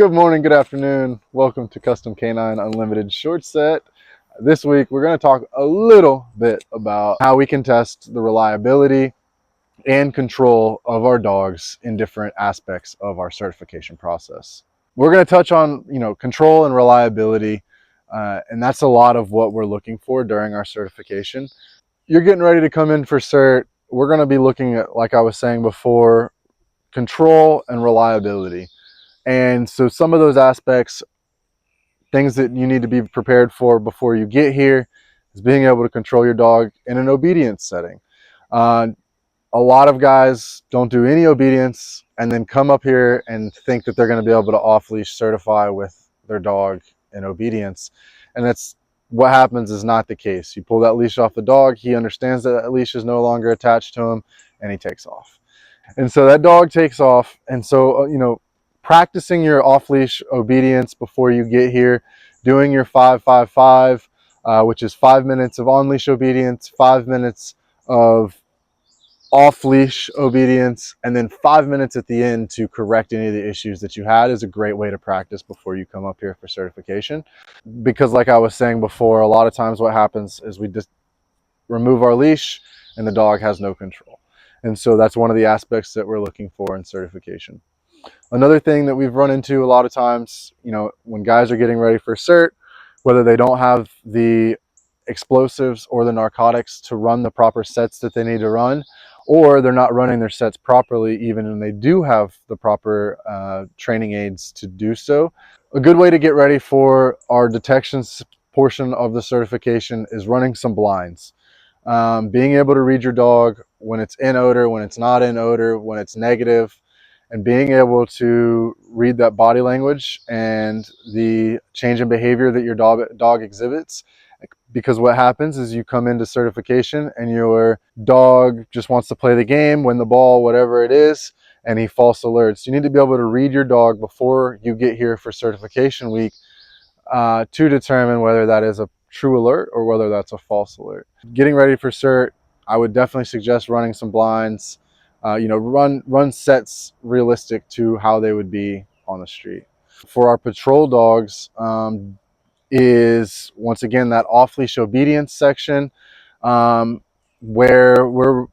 Good morning, good afternoon. Welcome to Custom Canine Unlimited Short Set. This week, we're going to talk a little bit about how we can test the reliability and control of our dogs in different aspects of our certification process. We're going to touch on, control and reliability, and that's a lot of what we're looking for during our certification. You're getting ready to come in for cert. We're going to be looking at, like I was saying before, control and reliability. And so some of those aspects, things that you need to be prepared for before you get here, is being able to control your dog in an obedience setting. Uh, a lot of guys don't do any obedience and then come up here and think that they're going to be able to off-leash certify with their dog in obedience. And that's what happens is not the case. You pull that leash off the dog, he understands that that leash is no longer attached to him, and he takes off. And so that dog takes off. And so, practicing your off-leash obedience before you get here, doing your 5-5-5, which is 5 minutes of on-leash obedience, 5 minutes of off-leash obedience, and then 5 minutes at the end to correct any of the issues that you had, is a great way to practice before you come up here for certification. Because like I was saying before, a lot of times what happens is we just remove our leash and the dog has no control. And so that's one of the aspects that we're looking for in certification. Another thing that we've run into a lot of times, when guys are getting ready for cert, whether they don't have the explosives or the narcotics to run the proper sets that they need to run, or they're not running their sets properly even when they do have the proper training aids to do so. A good way to get ready for our detections portion of the certification is running some blinds. Being able to read your dog when it's in odor, when it's not in odor, when it's negative, and being able to read that body language and the change in behavior that your dog exhibits. Because what happens is you come into certification and your dog just wants to play the game, win the ball, whatever it is, and he false alerts. You need to be able to read your dog before you get here for certification week to determine whether that is a true alert or whether that's a false alert. Getting ready for cert, I would definitely suggest running some blinds. Run sets realistic to how they would be on the street. For our patrol dogs, is once again that off-leash obedience section, where we're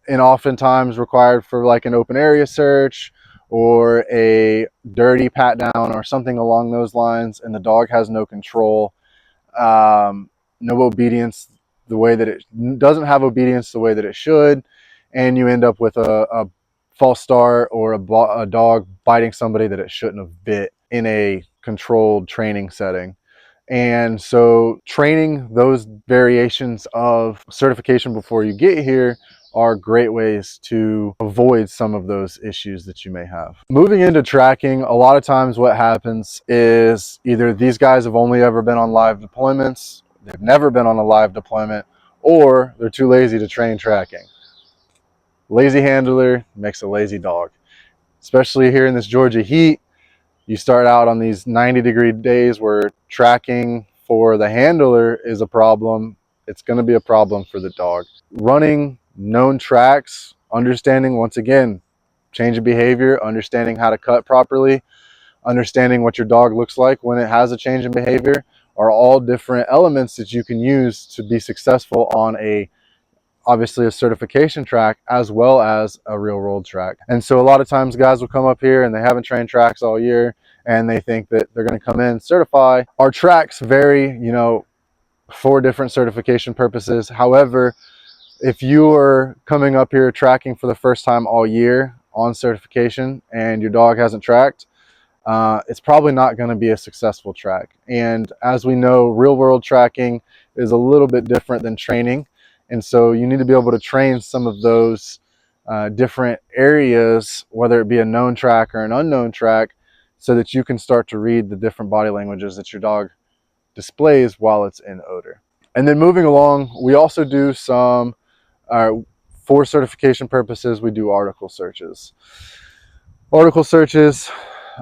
oftentimes required for like an open area search or a dirty pat down or something along those lines, and the dog has no control, no obedience the way that it doesn't have obedience the way that it should, and you end up with a false start or a dog biting somebody that it shouldn't have bit in a controlled training setting. And so training those variations of certification before you get here are great ways to avoid some of those issues that you may have. Moving into tracking, a lot of times what happens is either these guys have only ever been on live deployments, they've never been on a live deployment, or they're too lazy to train tracking. Lazy handler makes a lazy dog. Especially here in this Georgia heat, you start out on these 90-degree days where tracking for the handler is a problem. It's going to be a problem for the dog. Running known tracks, understanding, once again, change of behavior, understanding how to cut properly, understanding what your dog looks like when it has a change in behavior, are all different elements that you can use to be successful on obviously a certification track as well as a real world track. And so a lot of times guys will come up here and they haven't trained tracks all year and they think that they're going to come in, certify. Our tracks vary, for different certification purposes. However, if you are coming up here tracking for the first time all year on certification and your dog hasn't tracked, it's probably not going to be a successful track. And as we know, real world tracking is a little bit different than training. And so you need to be able to train some of those different areas, whether it be a known track or an unknown track, so that you can start to read the different body languages that your dog displays while it's in odor. And then moving along, we also do some, for certification purposes, we do article searches. Article searches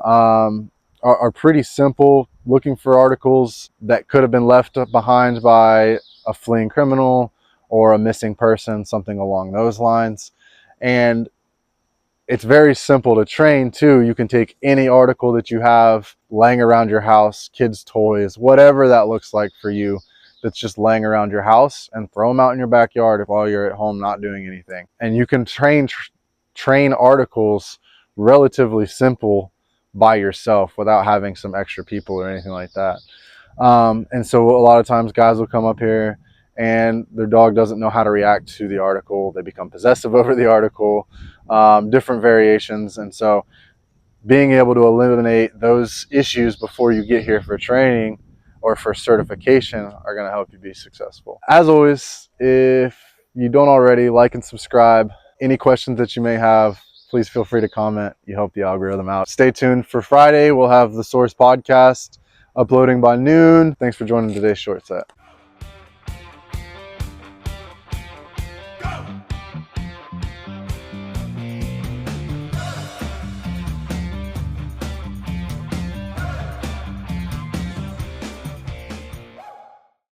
are pretty simple, looking for articles that could have been left behind by a fleeing criminal or a missing person, something along those lines. And it's very simple to train too. You can take any article that you have laying around your house, kids' toys, whatever that looks like for you, that's just laying around your house, and throw them out in your backyard while you're at home not doing anything. And you can train articles relatively simple by yourself without having some extra people or anything like that. And so a lot of times guys will come up here and their dog doesn't know how to react to the article. They become possessive over the article, different variations. And so being able to eliminate those issues before you get here for training or for certification are going to help you be successful. As always, if you don't already, like and subscribe. Any questions that you may have, please feel free to comment. You help the algorithm out. Stay tuned for Friday. We'll have the Source podcast uploading by noon. Thanks for joining today's short set.